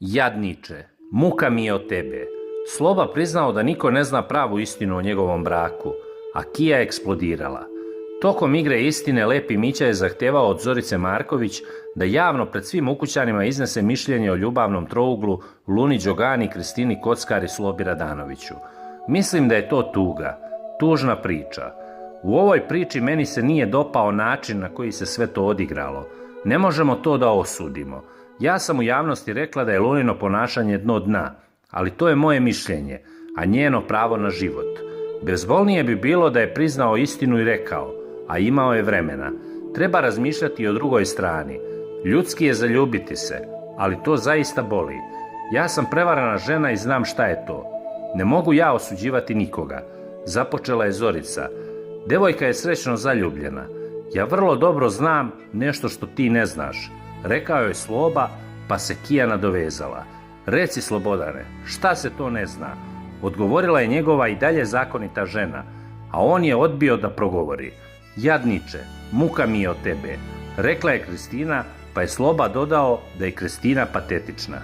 Jadniče, muka mi je od tebe. Sloba priznao da niko ne zna pravu istinu o njegovom braku, a Kija je eksplodirala. Tokom igre istine Lepi Mića je zahtevao od Zorice Marković da javno pred svim ukućanima iznese mišljenje o ljubavnom trouglu Luni Đogani, Kristini Kockar i Slobi Radanoviću. Mislim da je to tuga, tužna priča. U ovoj priči meni se nije dopao način na koji se sve to odigralo. Ne možemo to da osudimo. Ja sam u javnosti rekla da je Lunino ponašanje dno dna, ali to je moje mišljenje, a njeno pravo na život. Bezbolnije bi bilo da je priznao istinu i rekao, a imao je vremena. Treba razmišljati i o drugoj strani. Ljudski je zaljubiti se, ali to zaista boli. Ja sam prevarana žena i znam šta je to. Ne mogu ja osuđivati nikoga. Započela je Zorica. Devojka je srećno zaljubljena. Ja vrlo dobro znam nešto što ti ne znaš. Rekao je Sloba, pa se Kija nadovezala. Reci, Slobodane, šta se to ne zna? Odgovorila je njegova i dalje zakonita žena, a on je odbio da progovori. Jadniče, muka mi je od tebe, rekla je Kristina, pa je Sloba dodao da je Kristina patetična.